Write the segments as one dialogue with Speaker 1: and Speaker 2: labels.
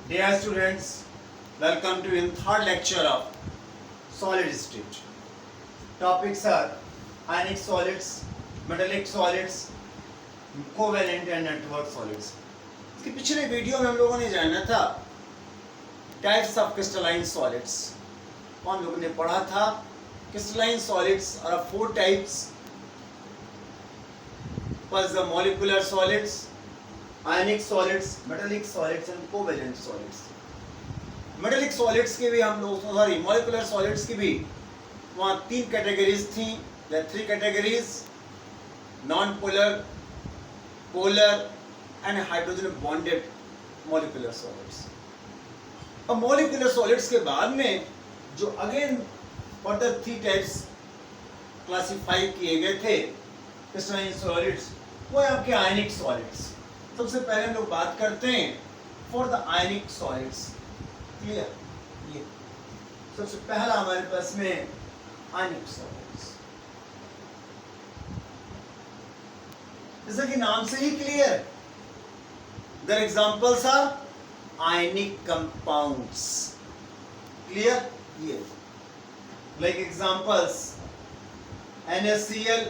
Speaker 1: Dear students, welcome to in third lecture of solid state. Topics are ionic solids, metallic solids, covalent and network solids. इसके पिछले video में हम लोगों ने जाना था टाइप्स ऑफ क्रिस्टलाइन सॉलिड्स. हम लोगों ने पढ़ा था crystalline solids are four types. First the molecular solids, ionic solids, metallic solids and covalent solids. Metallic solids के भी हम लोग मोलिकुलर सॉलिड्स की भी वहाँ तीन कैटेगरीज थी या three categories: non polar, polar and hydrogen bonded molecular solids. अब मोलिकुलर सॉलिड्स के बाद में जो again further three types classify किए गए थे क्रिस्टलाइन सॉलिड्स, वो है आपके आयनिक सॉलिड्स. सबसे पहले हम लोग बात करते हैं for the ionic solids. Clear? ये सबसे पहला हमारे पास में आयनिक सॉलिड्स. जैसा कि नाम से ही clear, their examples are ionic compounds. Clear? ये like examples NaCl,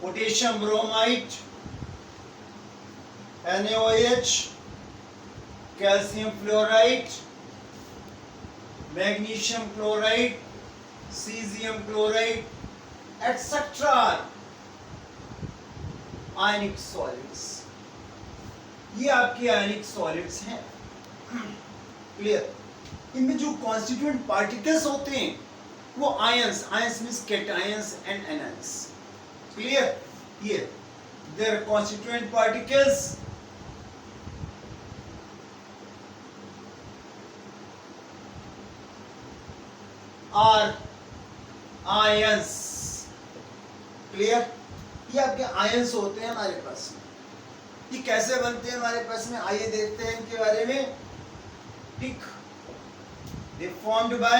Speaker 1: potassium bromide, NaOH, calcium fluoride, magnesium chloride, cesium chloride, etc. आयनिक सॉलिड्स. ये आपके आयनिक सॉलिड्स हैं. क्लियर? इनमें जो कॉन्स्टिट्यूएंट पार्टिकल्स होते हैं वो ions means cations and anions. Clear? ये their constituent particles are ions. Clear? ये आपके आयंस होते हैं हमारे पास में. ये कैसे बनते हैं हमारे पास में, आइए देखते हैं इनके बारे में. ठीक, they formed by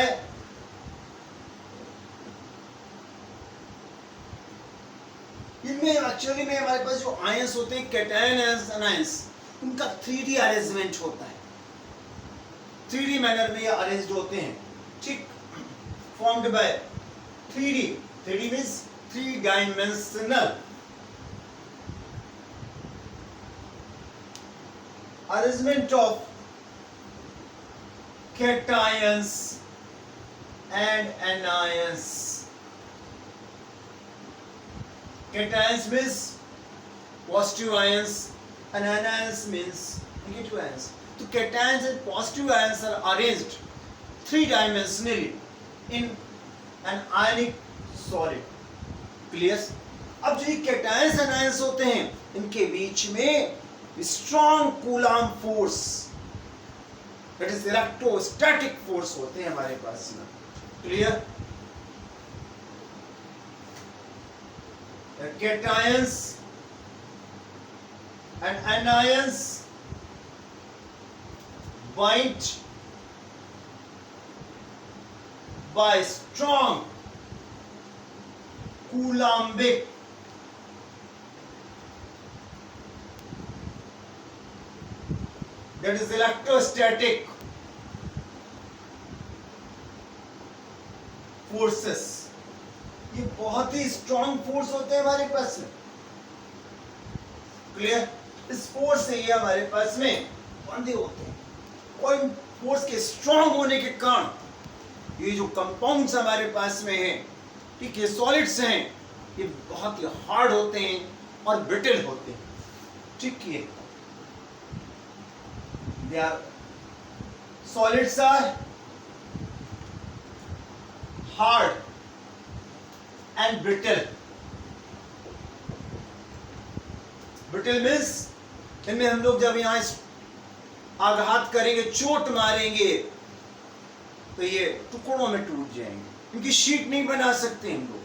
Speaker 1: इनमें एक्चुअली में हमारे पास जो आयंस होते हैं कैटायन एंड एनायंस, उनका 3D अरेंजमेंट होता है. 3D मैनर में ये अरेंज्ड होते हैं. ठीक, formed by 3D means 3 dimensional arrangement of cations and anions. Cations means positive ions and anions means negative ions. So cations and positive ions are arranged three-dimensionally in an ionic solid. Clear? अब जो ये cations and anions होते हैं, इनके बीच में strong Coulomb force, that is electrostatic force होते हैं हमारे पास में. Clear? The cations and anions bind by strong Coulombic that is electrostatic forces. ये बहुत ही स्ट्रॉन्ग फोर्स होते हैं हमारे पास में. क्लियर? इस फोर्स से ये हमारे पास में बंधे होते हैं और इन फोर्स के स्ट्रॉन्ग होने के कारण ये जो कंपाउंड्स हमारे पास में हैं, ठीक है, सॉलिड्स हैं, ये बहुत ही हार्ड होते हैं और ब्रिटल होते हैं. ठीक है, they are solids are hard and brittle. Brittle means इनमें हम लोग जब यहाँ आघात करेंगे, चोट मारेंगे, तो ये टुकड़ों में टूट जाएंगे. इनकी शीट नहीं बना सकते हम लोग.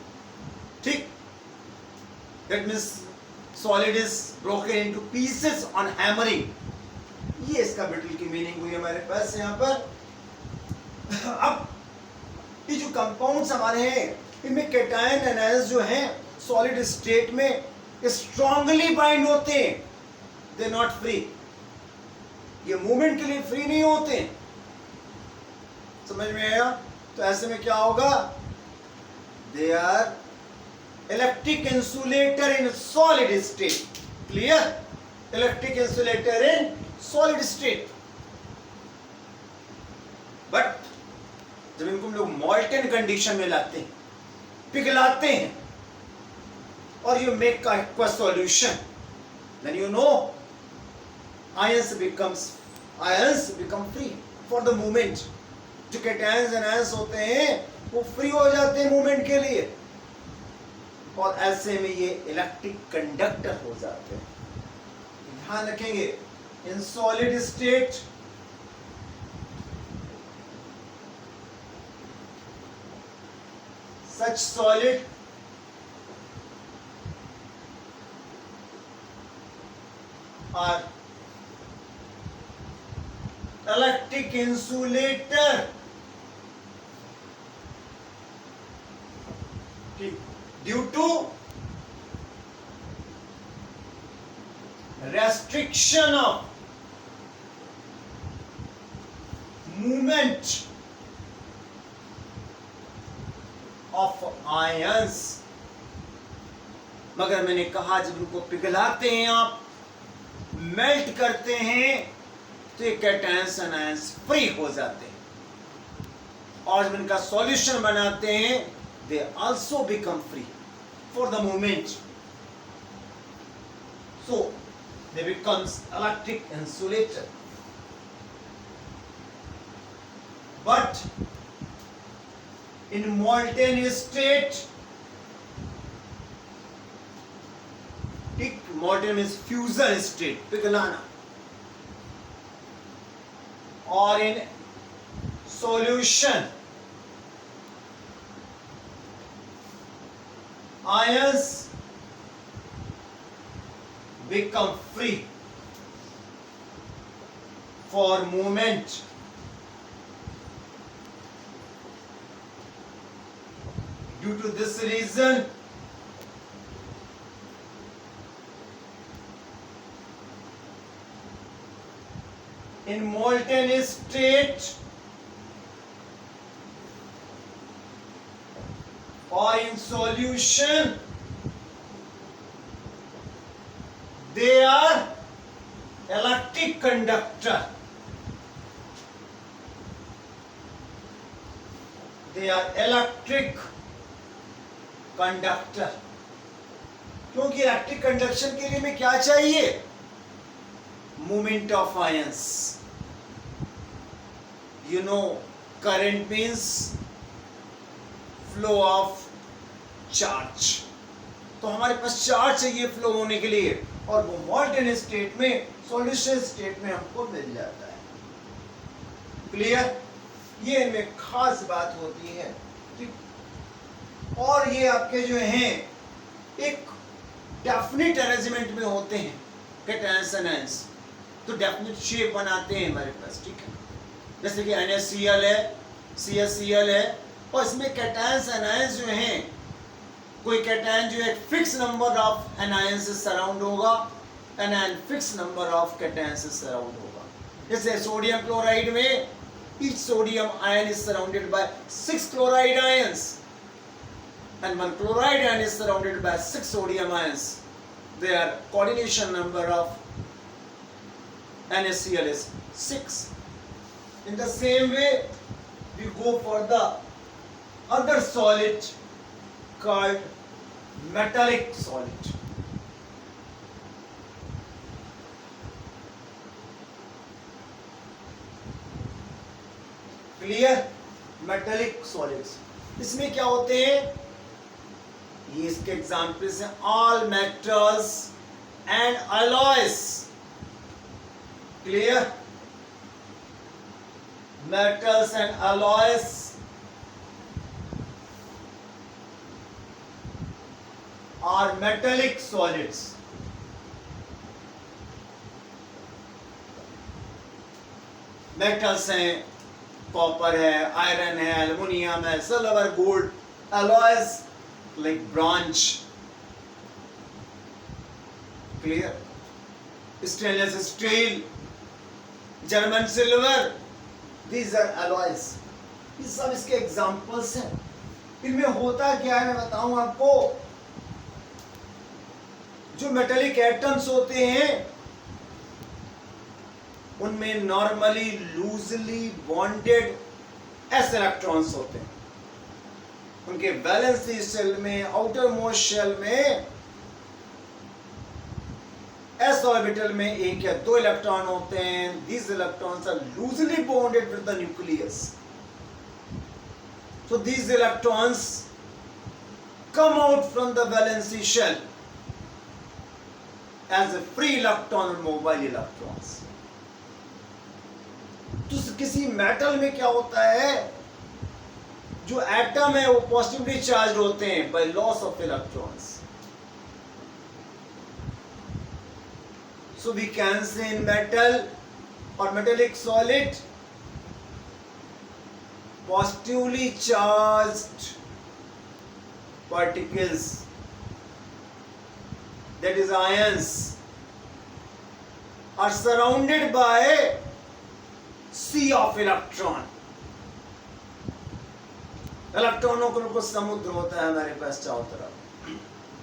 Speaker 1: ठीक, that means solid is broken into pieces on hammering. ये इसका ब्रिटल की मीनिंग हुई हमारे पास यहाँ पर. अब ये जो कंपाउंड्स हमारे हैं, इनमें कैटायन एनायंस जो हैं सॉलिड स्टेट में स्ट्रांगली बाइंड होते हैं दे नॉट फ्री, ये मूवमेंट के लिए फ्री नहीं होते। समझ में आया? तो ऐसे में क्या होगा, they are electric insulator in solid state. Clear? Electric insulator in solid state. But जब इनको हम लोग मॉल्टन कंडीशन में लाते हैं, पिघलाते हैं, और you make aqua solution, then you know ions become free for the movement। जो कैटायंस एनायंस होते हैं वो फ्री हो जाते हैं मूवमेंट के लिए, और ऐसे में ये इलेक्ट्रिक कंडक्टर हो जाते हैं। ध्यान रखेंगे, इन solid state such solid are electric insulator due to restriction of movement of ions। मगर मैंने कहा जब इनको पिघलाते हैं आप, मेल्ट करते हैं, तो ये कैटायंस एनायंस फ्री हो जाते हैं, और जब इनका सॉल्यूशन बनाते हैं, they also become free for the movement, so they becomes electric insulator. But in molten state, molten means fusion state, पिघलाना, और in solution ions become free for movement। Due to this reason, in molten state or in solution, they are electric conductor। They are electric conductor. क्योंकि electric conduction के लिए में क्या चाहिए, movement of ions. You know current means flow of charge, तो हमारे पास charge चाहिए flow होने के लिए, और वो मॉल्टन स्टेट में, सॉल्यूशन स्टेट में हमको मिल जाता है। क्लियर? ये इनमें खास बात होती है। और ये आपके जो हैं एक डेफिनेट अरेंजमेंट में होते हैं कैटायंस एनायंस, तो डेफिनेट शेप बनाते हैं हमारे पास। ठीक है, जैसे कि NaCl है, CaCl है, और इसमें कैटायंस एनायंस जो हैं, कोई कैटायन जो है फिक्स नंबर ऑफ एनायंस से सराउंड होगा, anion fix number of cations से सराउंड होगा। जैसे सोडियम क्लोराइड में each sodium ion is surrounded by 6 chloride ions, and one chloride ion is surrounded by 6 sodium ions. Their coordination number of NaCl is 6. In the same way, we go for the other solid called metallic solid। Clear? Metallic solids, इसमें क्या होते हैं, ये इसके examples हैं, all metals and alloys. Clear? Metals and alloys are metallic solids. Metals हैं, copper है, iron है, एल्युमिनियम है, silver, gold. Alloys like bronze. Clear? Stainless steel, German silver, these are alloys. ये सब इसके एग्जांपल्स हैं। इनमें होता क्या है मैं बताऊं आपको। जो मेटेलिक एटम्स होते हैं उनमें normally loosely bonded s electrons होते हैं। उनके वैलेंसी शेल में, आउटर मोस्ट शेल में एस ऑर्बिटल में एक या दो इलेक्ट्रॉन होते हैं। These electrons are loosely bonded with the nucleus. So these electrons come out from the valency shell as a free electron or mobile electrons. तो किसी मेटल में क्या होता है, जो एटम है वो पॉजिटिवली चार्ज होते हैं by loss of electrons. So we can say in metal or metallic solid, positively charged particles, that is ions, are surrounded by sea of electron. इलेक्ट्रॉनों का कुछ समुद्र होता है हमारे पास चारों तरफ,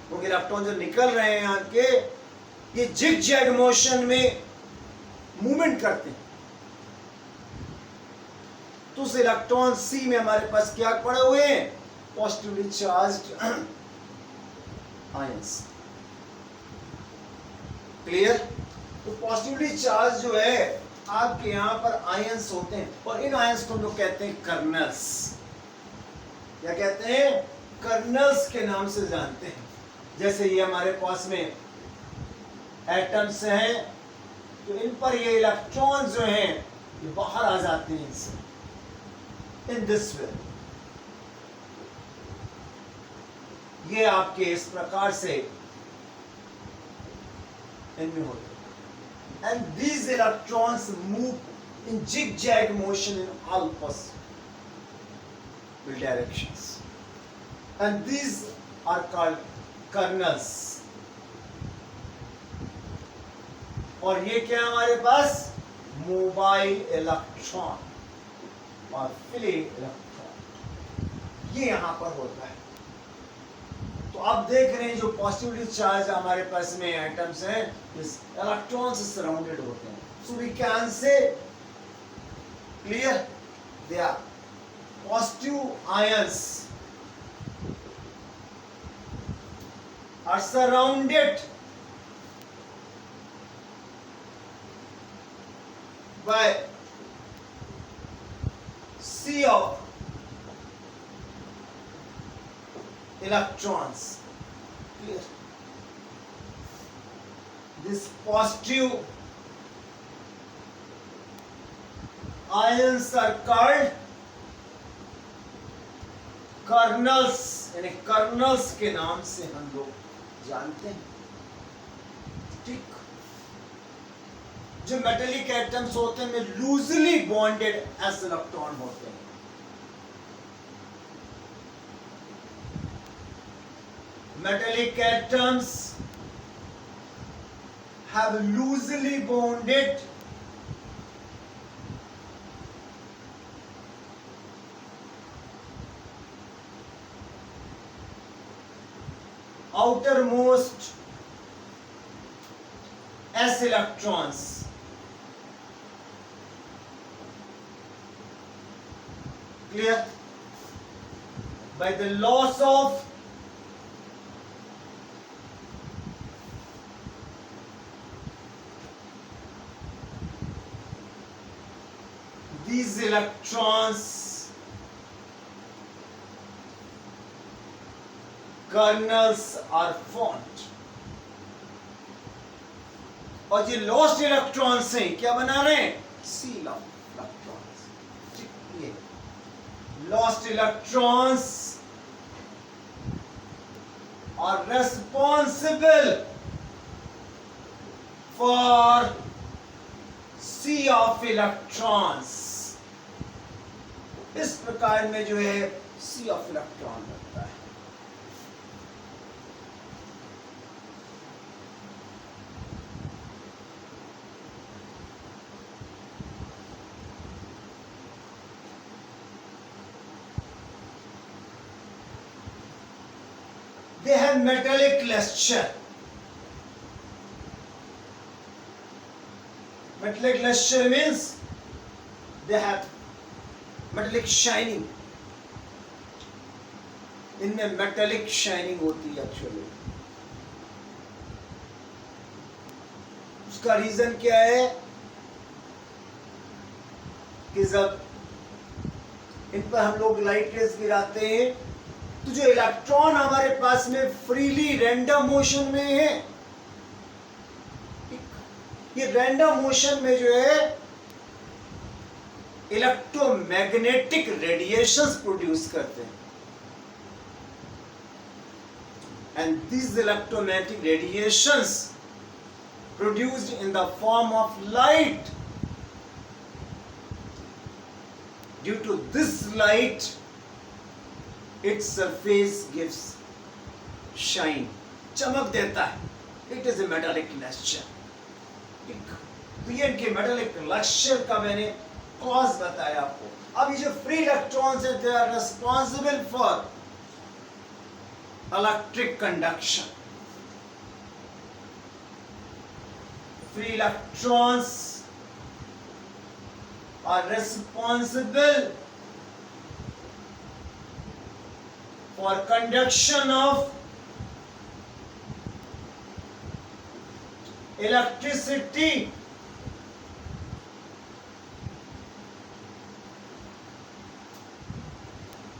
Speaker 1: क्योंकि इलेक्ट्रॉन जो निकल रहे हैं यहाँ के, ये जिग जैग मोशन में मूवमेंट करते हैं। तो उस इलेक्ट्रॉन सी में हमारे पास क्या पड़े हुए हैं, पॉजिटिवली चार्ज्ड आयंस। क्लियर? तो पॉजिटिवली चार्ज जो है आपके यहां पर आयंस होते हैं, और इन आयंस को हम लोग कहते हैं कर्नल्स। क्या कहते हैं? कर्नल्स के नाम से जानते हैं। जैसे ये हमारे पास में एटम्स हैं, तो इन पर ये इलेक्ट्रॉन जो हैं ये बाहर आ जाते हैं इनसे, in this way। ये आपके इस प्रकार से इनमें होते हैं। and these electrons move in zigzag motion in all possible directions, and these are called kernels। और ये क्या है हमारे पास, मोबाइल इलेक्ट्रॉन और फ्री इलेक्ट्रॉन, ये यहां पर होता है। तो आप देख रहे हैं जो पॉजिटिवली चार्ज हमारे पास में एटम्स हैं, इस इलेक्ट्रॉन से सराउंडेड होते हैं। So we can say clear, they are positive ions are surrounded by sea of electrons. Clear? This positive ions are called kernels, यानी kernels के नाम से हम लोग जानते हैं। ठीक? जो मेटेलिक एटम्स होते हैं में लूजली बॉन्डेड एस इलेक्ट्रॉन होते हैं। Metallic atoms have loosely bonded outermost s electrons clear by the loss of these electrons kernels are formed। और ये लॉस्ट इलेक्ट्रॉन्स हैं क्या बना रहे हैं, सील ऑफ इलेक्ट्रॉन्स। ये lost electrons are responsible for sea of electrons. इस प्रकार में जो है सी ऑफ इलेक्ट्रॉन बनता है। they have metallic luster. Metallic luster means they have metallic shining. इनमें metallic shining होती है एक्चुअली. उसका रीजन क्या है कि जब इन पर हम लोग लाइट रेज गिराते हैं तो जो इलेक्ट्रॉन हमारे पास में फ्रीली रैंडम मोशन में है, ये रैंडम मोशन में जो है इलेक्ट्रोमैग्नेटिक रेडिएशंस प्रोड्यूस करते हैं. And these electromagnetic radiations produced in the form of light, due to this light its surface gives shine, चमक देता है. It is a metallic luster. PN के मेटालिक लक्ष्य का मैंने कॉज बताया आपको. अब ये जो फ्री इलेक्ट्रॉन्स हैं, they are responsible for electric conduction. Free electrons are responsible for conduction of electricity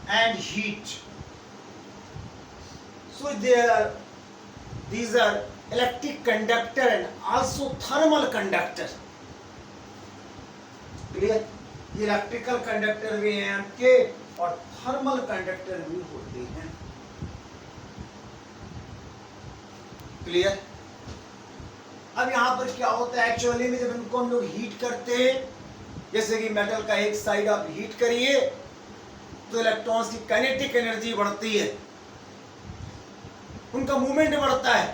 Speaker 1: and heat. So these are electric conductor and also thermal conductor. Clear? ये इलेक्ट्रिकल कंडक्टर भी हैं आपके और थर्मल कंडक्टर भी होते हैं. Clear? अब यहाँ पर क्या होता है एक्चुअली में, जब इनको हम लोग हीट करते हैं, जैसे कि मेटल का एक साइड आप हीट करिए तो इलेक्ट्रॉन्स की काइनेटिक एनर्जी बढ़ती है, उनका मूवमेंट बढ़ता है.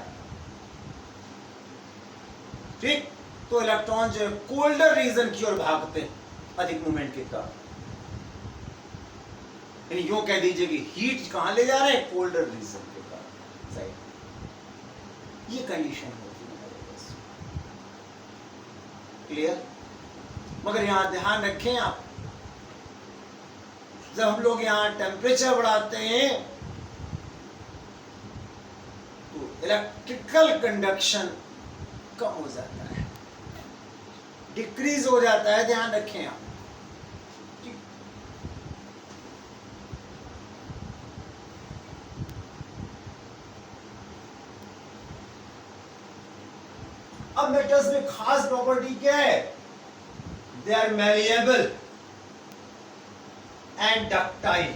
Speaker 1: ठीक, तो इलेक्ट्रॉन जो है कोल्डर रीजन की ओर भागते हैं अधिक मूवमेंट के कारण. यानी यूं कह दीजिए कि हीट कहां ले जा रहे हैं, कोल्डर रीजन के कारण साइड. ये कंडीशन होती है. क्लियर? मगर यहां ध्यान रखें आप, जब हम लोग यहां टेम्परेचर बढ़ाते हैं तो इलेक्ट्रिकल कंडक्शन कम हो जाता है, डिक्रीज हो जाता है. ध्यान रखें आप. अब मेटल्स में खास प्रॉपर्टी क्या है, they are malleable and ductile.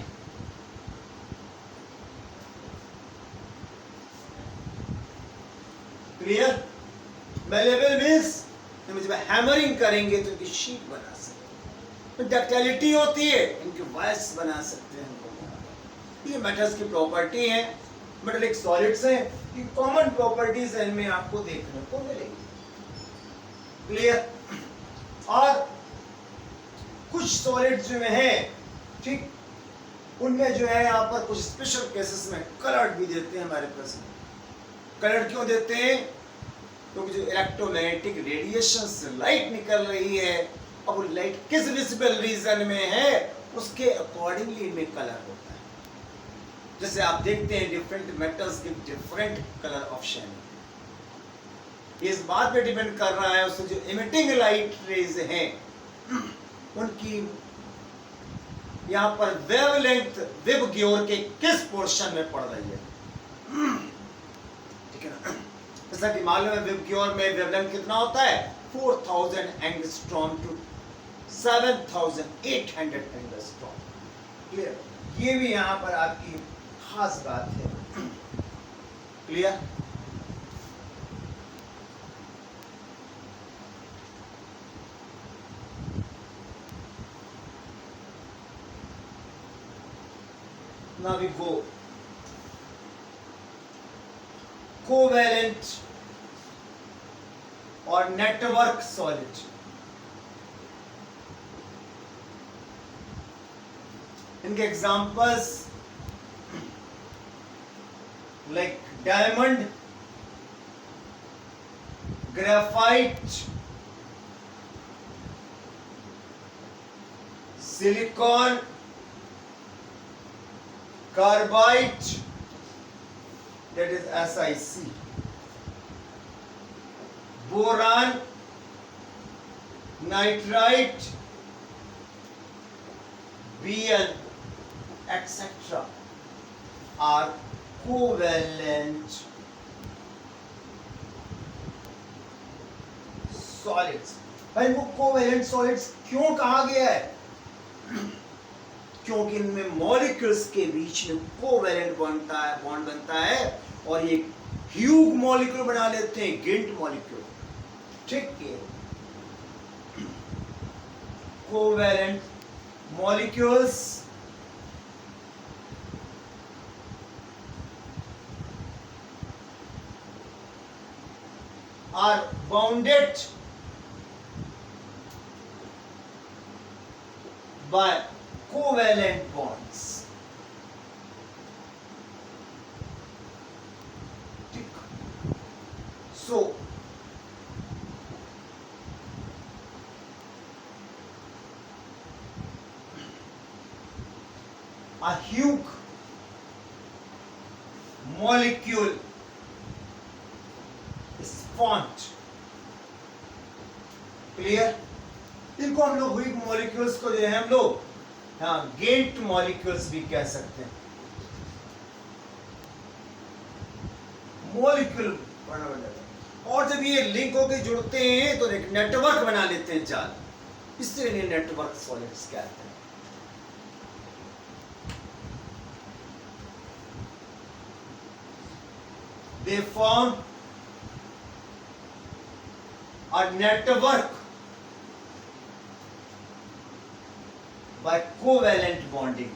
Speaker 1: Clear? Malleable means जब हैमरिंग करेंगे तो इनकी शीट बना सकते हैं. डक्टाइलिटी होती है, इनके वायर्स बना सकते हैं. ये मेटल्स की प्रॉपर्टी है. मेटलिक सॉलिड्स हैं, ये कॉमन प्रॉपर्टीज है, इनमें आपको देखने को मिलेगी. क्लियर? और कुछ सॉलिड्स जो है, ठीक, उनमें जो है यहाँ पर कुछ स्पेशल केसेस में कलर भी देते हैं हमारे पास. कलर क्यों देते हैं? क्योंकि जो इलेक्ट्रोमैग्नेटिक रेडिएशन से लाइट निकल रही है, अब वो लाइट किस विजिबल रीजन में है उसके अकॉर्डिंगली इनमें कलर होता है. जैसे आप देखते हैं different metals give different colour of shining. इस बात पे डिपेंड कर रहा है उससे जो इमिटिंग लाइट रेज हैं उनकी यहाँ पर वेवलेंथ वेव गियर के किस पोर्शन में पड़ रही है. ठीक है ना? जैसा कि मालूम है वेव गियर में वेवलेंथ कितना होता है, 4000 एंगस्ट्रॉम टू 7800 एंगस्ट्रॉम. क्लियर? ये भी यहाँ पर आपकी खास बात है. Clear? Now we go covalent or network solid. इनके examples like diamond, graphite, silicon, carbide, that is SiC, boron, nitrite, Bn, etc. are covalent solids. भाई वो कोवेलेंट सॉलिड्स क्यों कहा गया है? क्योंकि इनमें मॉलिक्यूल्स के बीच में कोवेलेंट बॉन्ड बनता है और ये ह्यूग मॉलिक्यूल बना लेते हैं, गिल्ट मॉलिक्यूल। ठीक है, covalent molecules are bounded by covalent bonds. So a huge molecule is formed. Clear? इनको हम लोग वीक मॉलिक्यूल्स को जो है हम लोग गेट मॉलिक्यूल्स भी कह सकते हैं। मॉलिक्यूल बना और जब ये लिंक होकर जुड़ते हैं तो एक नेटवर्क बना लेते हैं जाल, इसलिए नेटवर्क सॉलिड्स कहते हैं। They form a network by covalent bonding.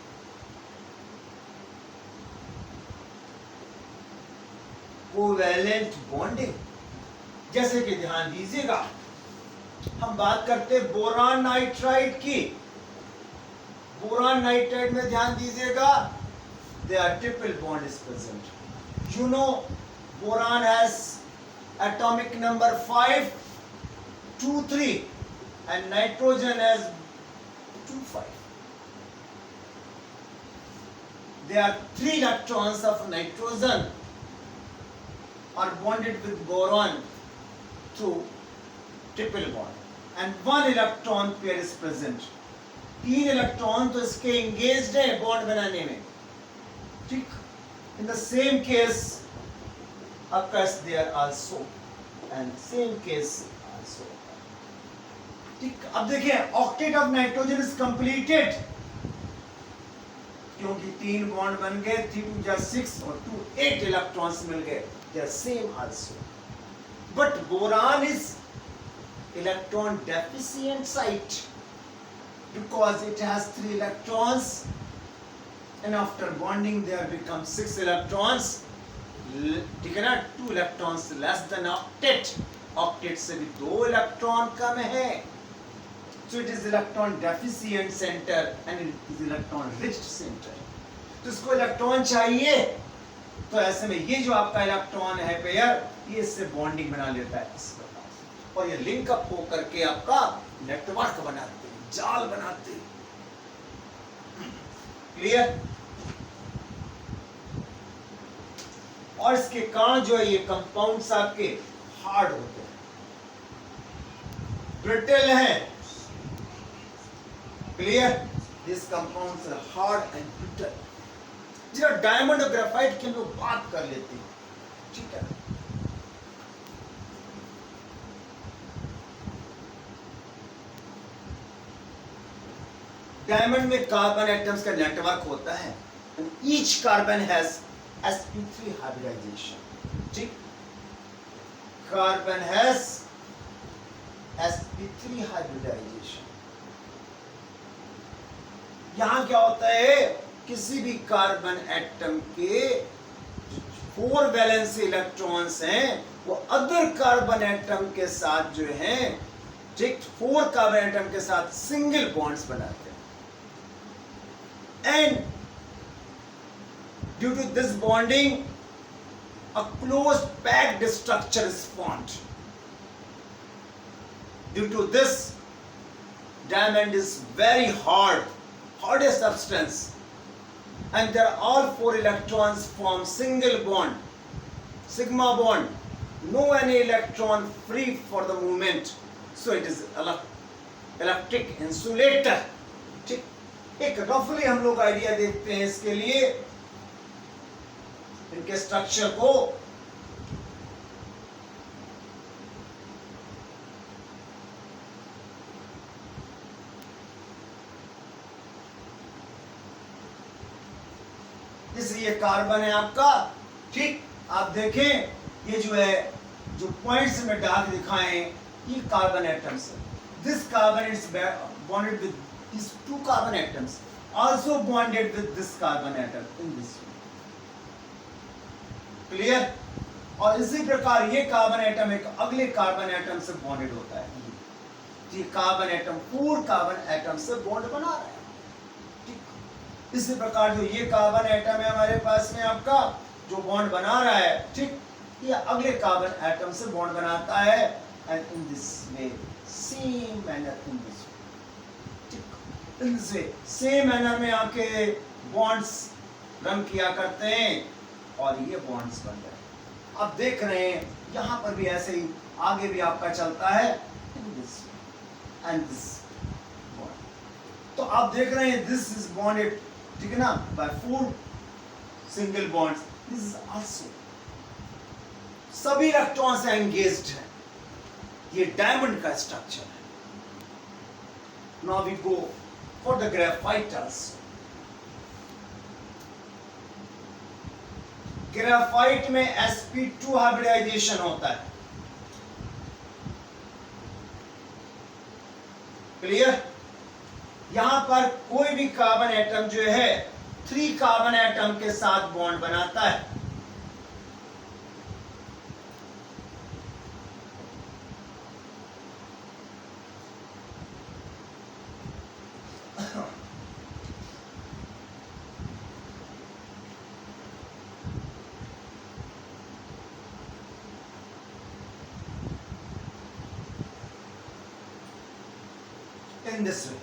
Speaker 1: Covalent bonding, जैसे कि ध्यान दीजिएगा हम बात करते बोरान नाइट्राइड की। बोरान नाइट्राइड में ध्यान दीजिएगा they R triple bond is present. You know boron has atomic number 5 2 3 and nitrogen has 2 5. There are 3 electrons of nitrogen are bonded with boron through triple bond and 1 electron pair is present. 3 electron तो इसके engaged है bond बनाने में। ठीक, in the same case occurs there also and same case also. ठीक, अब देखिए octet of nitrogen is completed क्योंकि 3 बॉन्ड बन गए, 3 + 6 और 2 8 इलेक्ट्रॉन्स मिल गए। They are same also, but boron is electron deficient site because it has 3 electrons and after bonding there become 6 electrons. ठीक है ना, 2 electrons less than octet, octet से भी 2 इलेक्ट्रॉन कम है। So it is electron deficient center and it is electron rich center. तो इसको electron चाहिए तो ऐसे में ये जो आपका इलेक्ट्रॉन है पेयर, ये इससे बॉन्डिंग बना लेता है इस प्रकार से और ये लिंक अप हो करके आपका नेटवर्क बनाते हैं, जाल बनाते हैं। क्लियर? और इसके कारण जो है ये कंपाउंड्स आपके हार्ड होते हैं, ब्रिटल हैं। Clear? This compounds are hard and brittle. जरा डायमंड और ग्रेफाइट की हम लोग बात कर लेते हैं। ठीक है, डायमंड में कार्बन एटम्स का नेटवर्क होता है and each carbon has sp3 hybridization. ठीक, कार्बन has sp3 hybridization। यहां क्या होता है, किसी भी कार्बन एटम के 4 वैलेंसी इलेक्ट्रॉन्स हैं वो अदर कार्बन एटम के साथ जो हैं, ठीक, 4 कार्बन एटम के साथ सिंगल बॉन्ड्स बनाते हैं and due to this bonding a closed packed structure is formed. Due to this, diamond is very hardest substance, and there are all 4 electrons form single bond, sigma bond. No any electron free for the movement, so it is electric insulator. ठीक, एक रफली हम लोग idea देखते हैं इसके लिए, इनके स्ट्रक्चर को। जैसे ये कार्बन है आपका, ठीक, आप देखें ये जो है, जो पॉइंट्स में डार्क दिखाएं, ये कार्बन एटम्स है। This carbon is bonded with these 2 carbon atoms, also bonded with this carbon atom in this way. Clear? और इसी प्रकार ये कार्बन एटम एक अगले कार्बन एटम से बॉन्डेड होता है। ये कार्बन एटम 4 कार्बन एटम से बॉन्ड बना रहा है। ठीक, इसी प्रकार जो ये कार्बन एटम है हमारे पास में आपका, जो बॉन्ड बना रहा है, ठीक, ये अगले कार्बन एटम से बॉन्ड बनाता है, and in this way same manner, in this इनसे सेम मैनर में आपके बॉन्ड्स रन किया करते हैं, और ये बॉन्ड्स बन गए। आप देख रहे हैं यहाँ पर भी ऐसे ही आगे भी आपका चलता है, in this and this bond. तो आप देख रहे हैं दिस इज बॉन्डेड, ठीक है ना, by 4 single bonds. This is also, सभी इलेक्ट्रॉन्स एंगेज्ड हैं। ये डायमंड का स्ट्रक्चर है। Now we go for the graphite also. Graphite में sp2 हाइब्रिडाइजेशन होता है। क्लियर? यहां पर कोई भी कार्बन एटम जो है 3 कार्बन एटम के साथ बॉन्ड बनाता है। इन दिस वे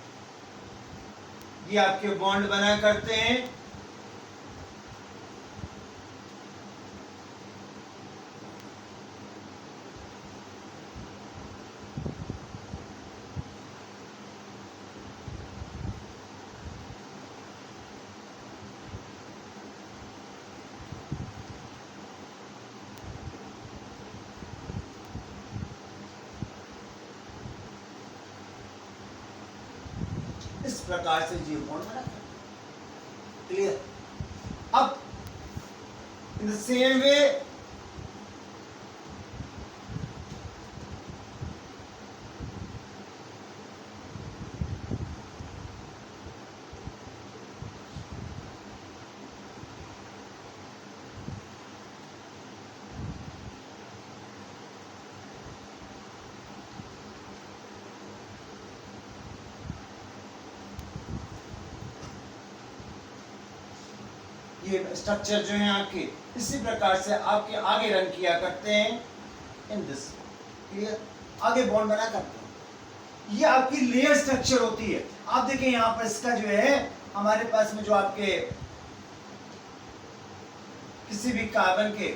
Speaker 1: ये आपके बॉन्ड बना करते हैं। इस प्रकार से जीव बॉन्ड बना। क्लियर? अब इन द सेम वे ये स्ट्रक्चर जो है आपके इसी प्रकार से आपके आगे रन किया करते हैं इन दिस। क्लियर? आगे बॉन्ड बना करते हैं। ये आपकी लेयर स्ट्रक्चर होती है। आप देखें यहाँ पर इसका जो है हमारे पास में जो आपके किसी भी कार्बन के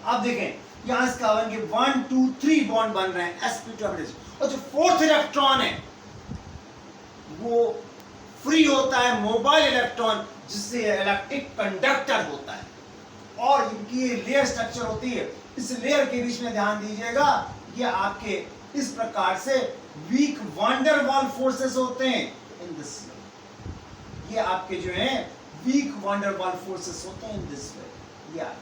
Speaker 1: आप देखें यहां इस कार्बन के 1 2 3 बॉन्ड बन रहे हैं sp2 हाइब्रिडाइजेशन, और जो 4th इलेक्ट्रॉन है वो फ्री होता है, मोबाइल इलेक्ट्रॉन, जिससे इलेक्ट्रिक कंडक्टर होता है। और इनकी लेयर स्ट्रक्चर होती है। इस लेयर के बीच में ध्यान दीजिएगा, ये आपके इस प्रकार से वीक वंडरवॉल फोर्सेस होते हैं इन दिस वे। ये आपके जो है वीक वंडरवॉल फोर्सेस होते हैं इन दिस वे। या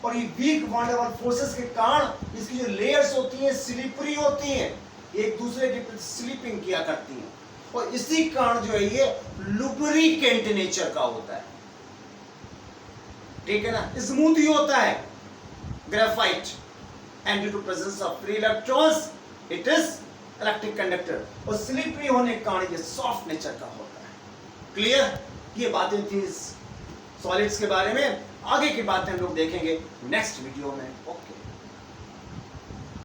Speaker 1: और ये वीक वंडरवॉल फोर्सेस के कारण इसकी जो लेयर्स होती हैं स्लिपरी होती हैं, एक दूसरे के प्रति स्लिपिंग किया करती हैं, और इसी कारण जो है ये लुब्रिकेंट नेचर का होता है। ठीक है ना, स्मूथ ही होता है graphite, and due to presence of free electrons it is electric conductor, और स्लिपरी होने के कारण ये सॉफ्ट नेचर का होता है। क्लियर? ये बातें थी सॉलिड्स के बारे में। आगे की बातें हम लोग देखेंगे नेक्स्ट वीडियो में। ओके।